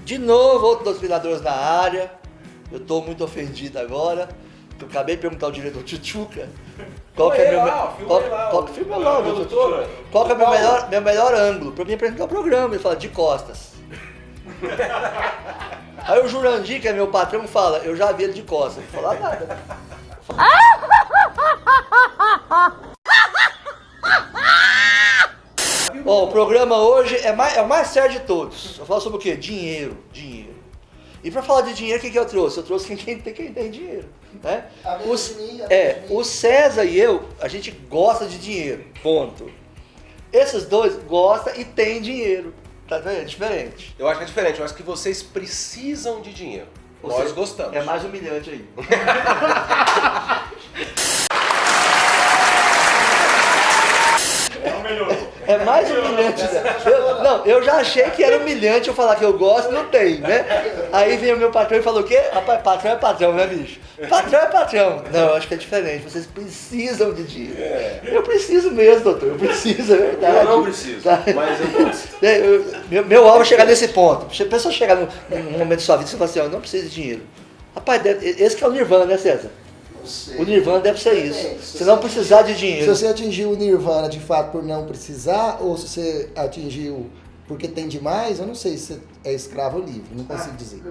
De novo, outros doutrinadores na área. Eu estou muito ofendido agora. Eu acabei de perguntar ao diretor Tchutchuca. Qual que é meu melhor ângulo para mim apresentar o programa? Ele fala, de costas. Aí o Jurandir, que é meu patrão, fala, eu já vi ele de costas. Não fala nada. Bom, o programa hoje é o mais sério de todos. Eu falo sobre o quê? Dinheiro. E para falar de dinheiro, o que eu trouxe? Eu trouxe quem tem dinheiro. Né? O César e eu, a gente gosta de dinheiro, ponto. Esses dois gostam e têm dinheiro. Tá vendo? É diferente. Eu acho que é diferente, eu acho que vocês precisam de dinheiro. Nós gostamos. É mais humilhante aí. É mais humilhante. Eu já achei que era humilhante eu falar que eu gosto, não tem, né? Aí vem o meu patrão e falou o quê? Rapaz, patrão é patrão, né, bicho? Patrão é patrão. Não, eu acho que é diferente. Vocês precisam de dinheiro. Eu preciso mesmo, doutor. Eu preciso, é verdade. Eu não preciso, mas eu gosto. Meu alvo é chegar nesse ponto. Se a pessoa chegar num momento de sua vida e você fala assim, eu não preciso de dinheiro. Rapaz, esse que é o Nirvana, né, César? O Nirvana deve ser isso. Se não precisar de dinheiro. Se você atingiu o Nirvana de fato por não precisar, ou se você atingiu porque tem demais, eu não sei se você é escravo ou livre, não consigo dizer.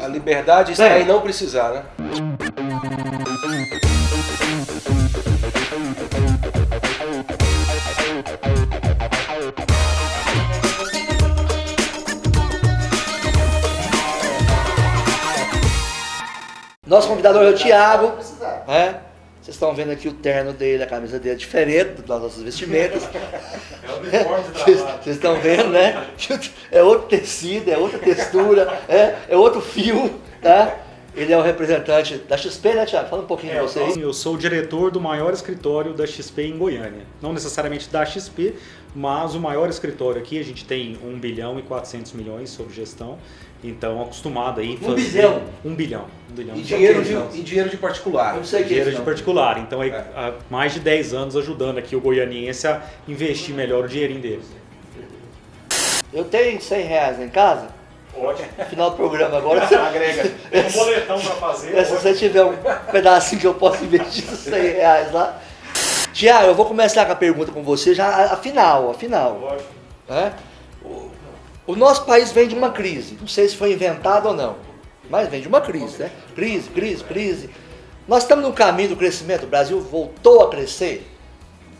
A liberdade está em não precisar, né? Nosso convidado é o Thiago. Vocês estão vendo aqui o terno dele, a camisa dele é diferente das nossas vestimentas. É o uniforme de trabalho. Vocês estão vendo, né? É outro tecido, é outra textura, é outro fio, tá? Ele é o representante da XP, né, Thiago? Fala um pouquinho de você aí. Eu sou o diretor do maior escritório da XP em Goiânia. Não necessariamente da XP, mas o maior escritório aqui. A gente tem 1 bilhão e 400 milhões sob gestão. Então, acostumado aí... 1 bilhão? 1 bilhão. E dinheiro de particular. Não sei o que Dinheiro de particular. Então, há mais de 10 anos ajudando aqui o goianiense a investir melhor o dinheirinho dele. Eu tenho 100 reais em casa. Ótimo. No final do programa agora. Agrega. Tem um boletão para fazer. Se você tiver um pedacinho que eu possa investir os 100 reais lá. Tiago, eu vou começar com a pergunta com você, já a final. Lógico. O nosso país vem de uma crise. Não sei se foi inventado ou não, mas vem de uma crise, né? Crise. Nós estamos no caminho do crescimento, o Brasil voltou a crescer.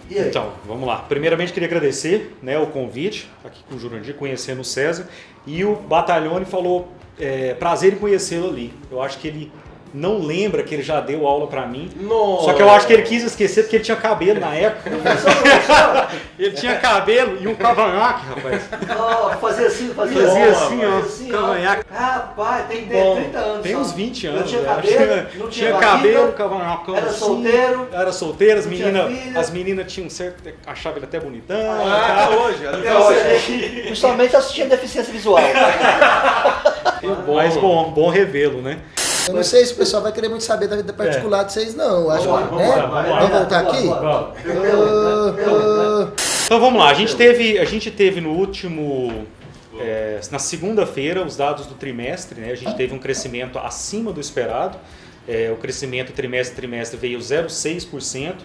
E aí? Então, vamos lá. Primeiramente, queria agradecer, né, o convite, aqui com o Jurandir, conhecendo o César. E o Battaglione falou, prazer em conhecê-lo ali. Eu acho que ele não lembra que ele já deu aula pra mim. Nossa. Só que eu acho que ele quis esquecer porque ele tinha cabelo na época. Ele tinha cabelo e um cavanhaque, rapaz. Fazia assim, ó. Cavanhaque. Rapaz, tem 30 anos. Tem uns 20 anos. Não tinha cabelo, não tinha cabelo, cavanhaque. Era solteiro. Era solteiro, as meninas tinham certo, achavam ele até bonitão. Até hoje. Principalmente as que tinham deficiência visual. Mas bom revê-lo, né? Eu não sei se o pessoal vai querer muito saber da vida particular de vocês, não. Acho que, Vamos voltar aqui? Então vamos lá, a gente teve no último, na segunda-feira, os dados do trimestre, né? A gente teve um crescimento acima do esperado. O crescimento trimestre veio 0,6%,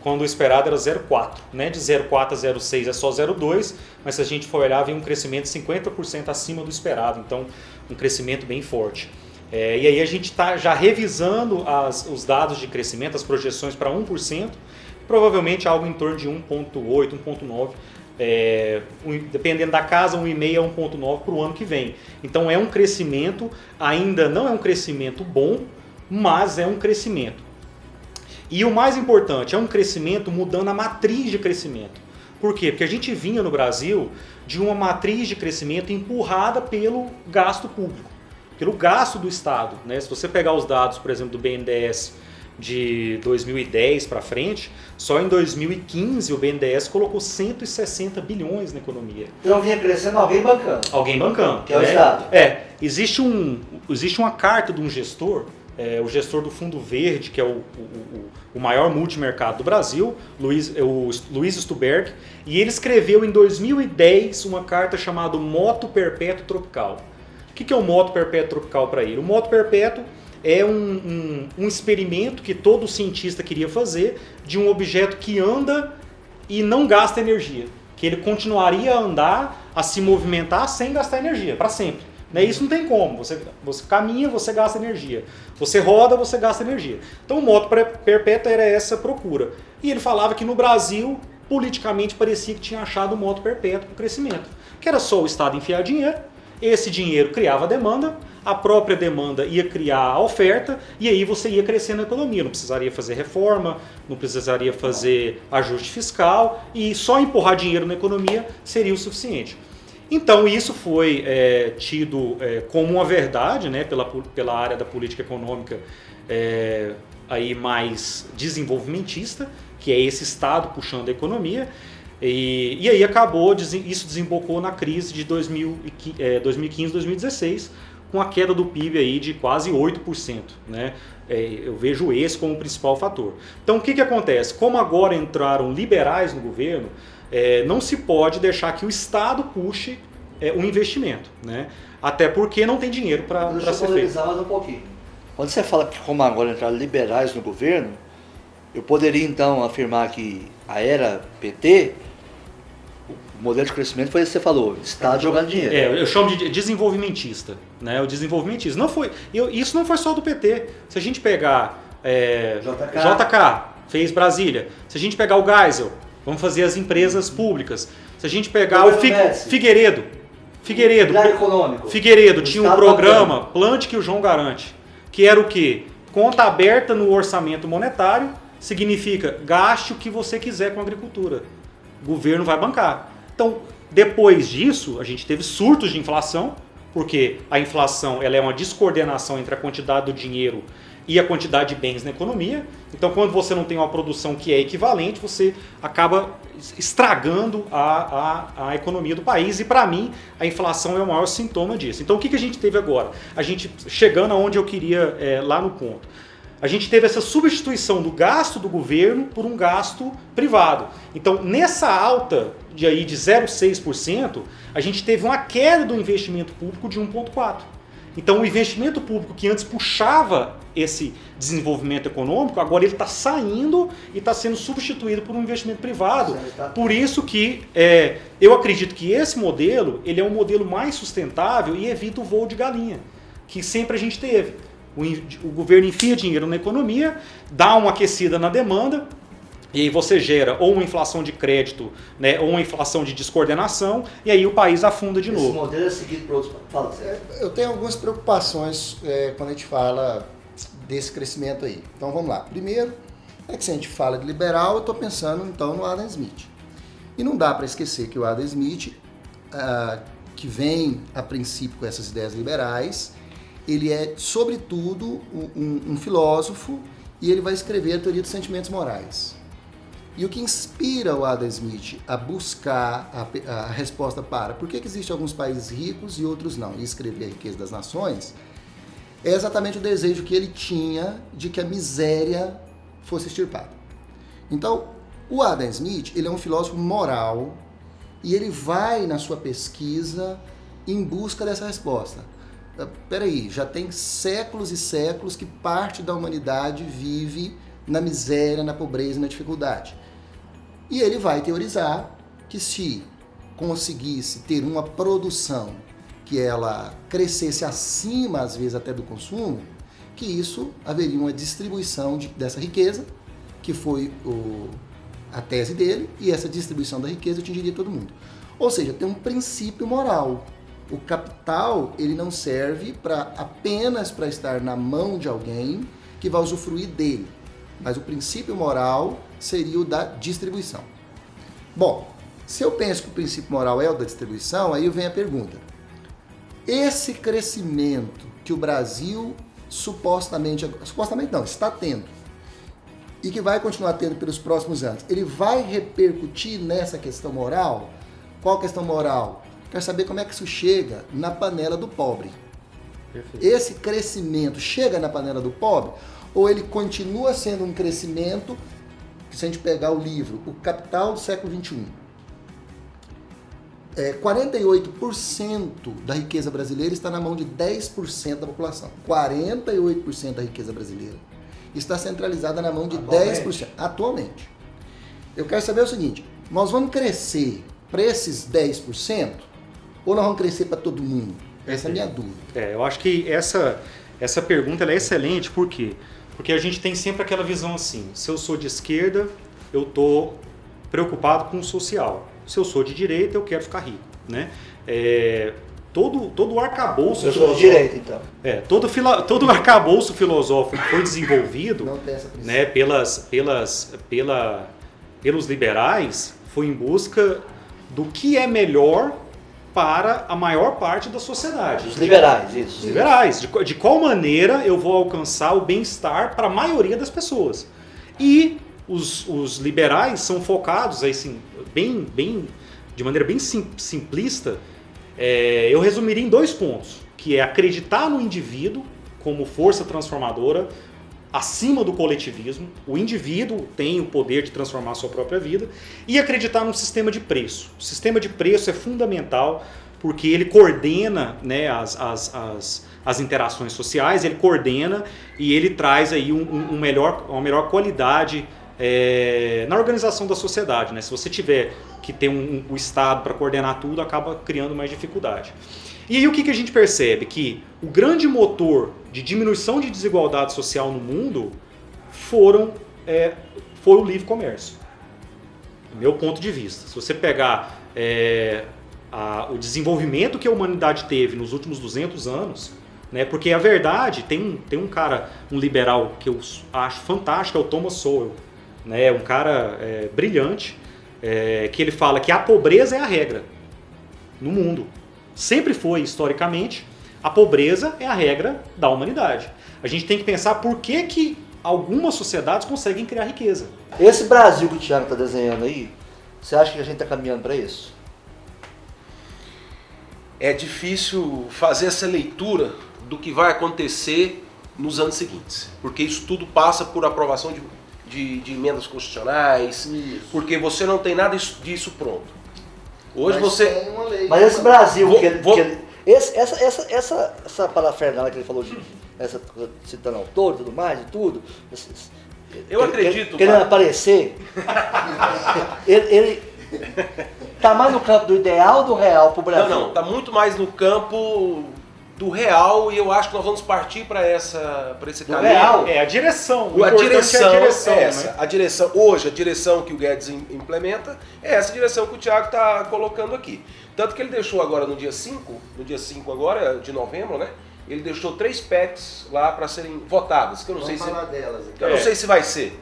quando o esperado era 0,4%. Né? De 0,4% a 0,6% é só 0,2%, mas se a gente for olhar, vem um crescimento 50% acima do esperado, então um crescimento bem forte. E aí a gente está já revisando os dados de crescimento, as projeções para 1%, provavelmente algo em torno de 1,8%, 1,9%, dependendo da casa, 1,5% a 1,9% para o ano que vem. Então é um crescimento, ainda não é um crescimento bom, mas é um crescimento. E o mais importante, é um crescimento mudando a matriz de crescimento. Por quê? Porque a gente vinha no Brasil de uma matriz de crescimento empurrada pelo gasto público, pelo gasto do Estado. Né? Se você pegar os dados, por exemplo, do BNDES de 2010 para frente, só em 2015 o BNDES colocou 160 bilhões na economia. Então vinha crescendo alguém bancando. Alguém bancando. Que é o Estado. Existe uma carta de um gestor, o gestor do Fundo Verde, que é o maior multimercado do Brasil, Luiz Stuberg, e ele escreveu em 2010 uma carta chamada Moto Perpétuo Tropical. O que é o moto perpétuo tropical para ele? O moto perpétuo é um experimento que todo cientista queria fazer de um objeto que anda e não gasta energia. Que ele continuaria a andar, a se movimentar sem gastar energia, para sempre. Né? Isso não tem como. Você caminha, você gasta energia. Você roda, você gasta energia. Então o moto perpétuo era essa procura. E ele falava que no Brasil, politicamente, parecia que tinha achado o moto perpétuo para o crescimento. Que era só o Estado enfiar dinheiro, esse dinheiro criava demanda, a própria demanda ia criar a oferta e aí você ia crescendo a economia. Não precisaria fazer reforma, não precisaria fazer ajuste fiscal e só empurrar dinheiro na economia seria o suficiente. Então isso foi tido como uma verdade, né, pela área da política econômica aí mais desenvolvimentista, que é esse Estado puxando a economia. E aí isso desembocou na crise de 2015, 2016, com a queda do PIB aí de quase 8%. Né? Eu vejo esse como o principal fator. Então o que acontece? Como agora entraram liberais no governo, não se pode deixar que o Estado puxe o investimento. Né? Até porque não tem dinheiro para ser feito. Deixa eu valorizar mais um pouquinho. Quando você fala que como agora entraram liberais no governo, eu poderia então afirmar que a era PT, o modelo de crescimento foi esse que você falou, Estado jogando dinheiro. Eu chamo de desenvolvimentista. Né? O desenvolvimentista. Isso não foi só do PT. Se a gente pegar JK, fez Brasília. Se a gente pegar o Geisel, vamos fazer as empresas públicas. Se a gente pegar o Figueiredo tinha um programa, Plante que o João garante, que era o quê? Conta aberta no orçamento monetário, significa gaste o que você quiser com a agricultura. O governo vai bancar. Então, depois disso, a gente teve surtos de inflação, porque a inflação ela é uma descoordenação entre a quantidade do dinheiro e a quantidade de bens na economia. Então, quando você não tem uma produção que é equivalente, você acaba estragando a economia do país. E, para mim, a inflação é o maior sintoma disso. Então, o que a gente teve agora? A gente, chegando aonde eu queria, lá no ponto. A gente teve essa substituição do gasto do governo por um gasto privado. Então, nessa alta de 0,6%, a gente teve uma queda do investimento público de 1,4%. Então, o investimento público que antes puxava esse desenvolvimento econômico, agora ele está saindo e está sendo substituído por um investimento privado. Por isso que eu acredito que esse modelo ele é um modelo mais sustentável e evita o voo de galinha, que sempre a gente teve. O governo enfia dinheiro na economia, dá uma aquecida na demanda, e aí você gera ou uma inflação de crédito, né, ou uma inflação de descoordenação, e aí o país afunda de novo. Esse modelo é seguido por outros... Fala, Zé. Eu tenho algumas preocupações quando a gente fala desse crescimento aí. Então vamos lá. Primeiro, que se a gente fala de liberal, eu estou pensando então no Adam Smith. E não dá para esquecer que o Adam Smith, que vem a princípio com essas ideias liberais, ele é, sobretudo, um filósofo e ele vai escrever a teoria dos sentimentos morais. E o que inspira o Adam Smith a buscar a resposta para por que existem alguns países ricos e outros não, e escrever a riqueza das nações, é exatamente o desejo que ele tinha de que a miséria fosse extirpada. Então, o Adam Smith, ele é um filósofo moral e ele vai, na sua pesquisa, em busca dessa resposta. Peraí, já tem séculos e séculos que parte da humanidade vive na miséria, na pobreza e na dificuldade. E ele vai teorizar que se conseguisse ter uma produção que ela crescesse acima, às vezes até do consumo, que isso haveria uma distribuição dessa riqueza, que foi a tese dele, e essa distribuição da riqueza atingiria todo mundo. Ou seja, tem um princípio moral. O capital, ele não serve apenas para estar na mão de alguém que vai usufruir dele. Mas o princípio moral seria o da distribuição. Bom, se eu penso que o princípio moral é o da distribuição, aí vem a pergunta. Esse crescimento que o Brasil supostamente não, está tendo, e que vai continuar tendo pelos próximos anos, ele vai repercutir nessa questão moral? Qual questão moral? Quer saber como é que isso chega na panela do pobre. Perfeito. Esse crescimento chega na panela do pobre ou ele continua sendo um crescimento, se a gente pegar o livro O Capital do Século XXI, 48% da riqueza brasileira está na mão de 10% da população. 48% da riqueza brasileira está centralizada na mão de 10% atualmente. Eu quero saber o seguinte, nós vamos crescer para esses 10% ou nós vamos crescer para todo mundo? Essa é a minha dúvida. Eu acho que essa pergunta ela é excelente, por quê? Porque a gente tem sempre aquela visão assim, se eu sou de esquerda, eu estou preocupado com o social. Se eu sou de direita, eu quero ficar rico, né? Todo o arcabouço filosófico... Eu sou de direita, então. Todo o arcabouço filosófico que foi desenvolvido, né, pelos liberais, foi em busca do que é melhor para a maior parte da sociedade. Os liberais, isso. Os liberais. De qual maneira eu vou alcançar o bem-estar para a maioria das pessoas. E os liberais são focados, assim, de maneira bem simplista, eu resumiria em 2 pontos, que é acreditar no indivíduo como força transformadora acima do coletivismo. O indivíduo tem o poder de transformar a sua própria vida, e acreditar num sistema de preço. O sistema de preço é fundamental porque ele coordena, né, as interações sociais, ele coordena e ele traz aí uma melhor qualidade na organização da sociedade, né? Se você tiver que ter o Estado para coordenar tudo, acaba criando mais dificuldade. E aí o que a gente percebe? Que o grande motor de diminuição de desigualdade social no mundo foi o livre comércio. Do meu ponto de vista. Se você pegar o desenvolvimento que a humanidade teve nos últimos 200 anos, né, porque a verdade, tem um cara, um liberal que eu acho fantástico, é o Thomas Sowell, né, um cara brilhante, que ele fala que a pobreza é a regra no mundo. Sempre foi, historicamente, a pobreza é a regra da humanidade. A gente tem que pensar por que algumas sociedades conseguem criar riqueza. Esse Brasil que o Thiago está desenhando aí, você acha que a gente está caminhando para isso? É difícil fazer essa leitura do que vai acontecer nos anos seguintes, porque isso tudo passa por aprovação de emendas constitucionais, isso. Porque você não tem nada disso pronto. Hoje você... Mas esse Brasil, essa parafernada que ele falou, citando autor e tudo mais, e tudo, eu acredito... Querendo aparecer, ele tá mais no campo do ideal ou do real pro Brasil? Não, tá muito mais no campo do real, e eu acho que nós vamos partir para esse caminho. Real? A direção. A direção é essa. Né? A direção que o Guedes implementa é essa direção que o Thiago está colocando aqui. Tanto que ele deixou agora no dia 5 agora, de novembro, né? Ele deixou 3 PECs lá para serem votadas, que eu não sei se... delas, eu não sei se vai ser.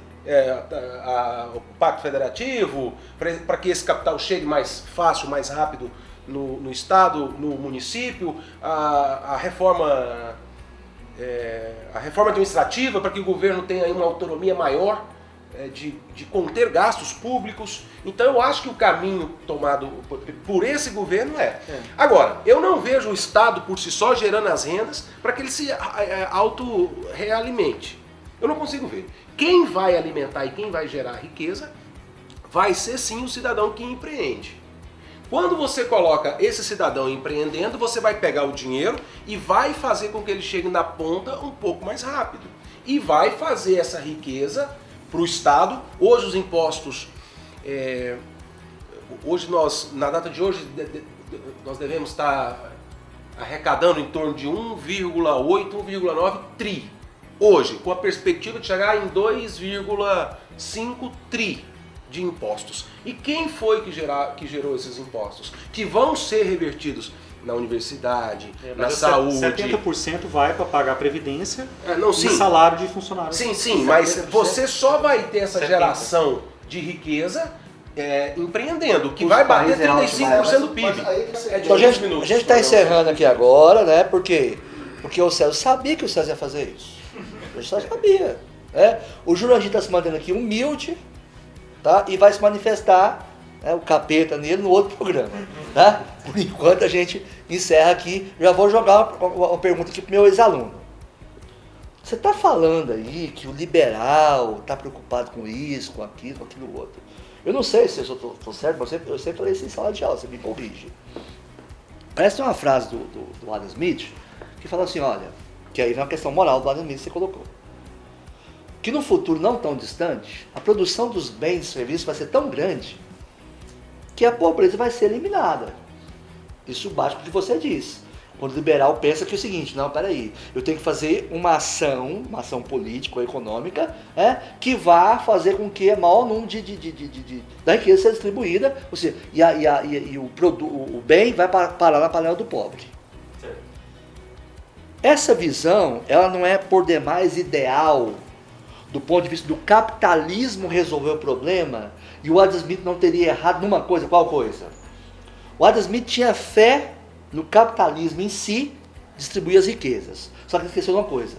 O Pacto Federativo, para que esse capital chegue mais fácil, mais rápido no Estado, no município, a reforma administrativa, para que o governo tenha uma autonomia maior de conter gastos públicos. Então eu acho que o caminho tomado por esse governo Agora, eu não vejo o Estado por si só gerando as rendas para que ele se auto-realimente. Eu não consigo ver. Quem vai alimentar e quem vai gerar riqueza vai ser sim o cidadão que empreende. Quando você coloca esse cidadão empreendendo, você vai pegar o dinheiro e vai fazer com que ele chegue na ponta um pouco mais rápido. E vai fazer essa riqueza para o Estado. Hoje os impostos, na data de hoje, nós devemos estar arrecadando em torno de 1,8, 1,9 tri. Hoje, com a perspectiva de chegar em 2,5 tri de impostos. E quem foi que gerou esses impostos? Que vão ser revertidos na universidade, na saúde. 70% vai para pagar a previdência sim. e salário de funcionários. Sim, mas você só vai ter essa geração de riqueza empreendendo, que vai bater 35% do PIB. Então, a gente está encerrando aqui agora, né? Porque o César sabia que o César ia fazer isso. A gente só sabia. O Jurandir está se mantendo aqui humilde, tá? E vai se manifestar, o capeta nele no outro programa. Tá? Por enquanto a gente encerra aqui. Já vou jogar uma pergunta aqui para o meu ex-aluno. Você está falando aí que o liberal está preocupado com isso, com aquilo outro. Eu não sei se eu estou certo, mas eu sempre falei isso em sala de aula, você me corrige. Parece uma frase do Adam Smith que fala assim, olha, que aí vem uma questão moral do Adam Smith que você colocou. Que no futuro não tão distante, a produção dos bens e serviços vai ser tão grande que a pobreza vai ser eliminada. Isso bate com o que você disse. Quando o liberal pensa que é o seguinte, não, peraí, eu tenho que fazer uma ação política ou econômica, que vá fazer com que o maior número da riqueza seja distribuída, ou seja, e o bem vai parar na panela do pobre. Certo. Essa visão, ela não é por demais ideal do ponto de vista do capitalismo resolver o problema, e o Adam Smith não teria errado numa coisa, qual coisa? O Adam Smith tinha fé no capitalismo em si, distribuir as riquezas. Só que ele esqueceu uma coisa,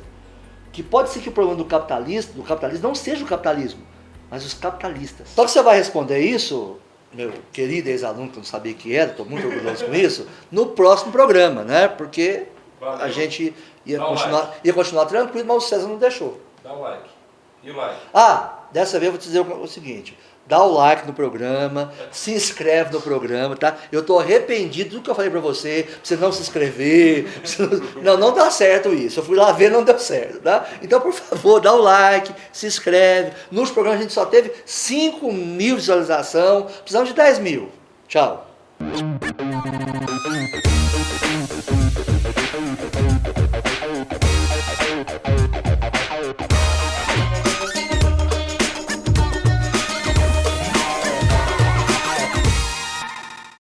que pode ser que o problema do capitalismo não seja o capitalismo, mas os capitalistas. Só que você vai responder isso, meu querido ex-aluno, que eu não sabia que era, estou muito orgulhoso com isso, no próximo programa, né? Porque a gente ia continuar tranquilo, mas o César não deixou. Dá um like. E o like? Dessa vez eu vou te dizer o seguinte, dá o like no programa, se inscreve no programa, tá? Eu estou arrependido do que eu falei para você não se inscrever, não dá certo isso, eu fui lá ver, não deu certo, tá? Então, por favor, dá o like, se inscreve. Nos programas a gente só teve 5.000 visualizações, precisamos de 10.000. Tchau.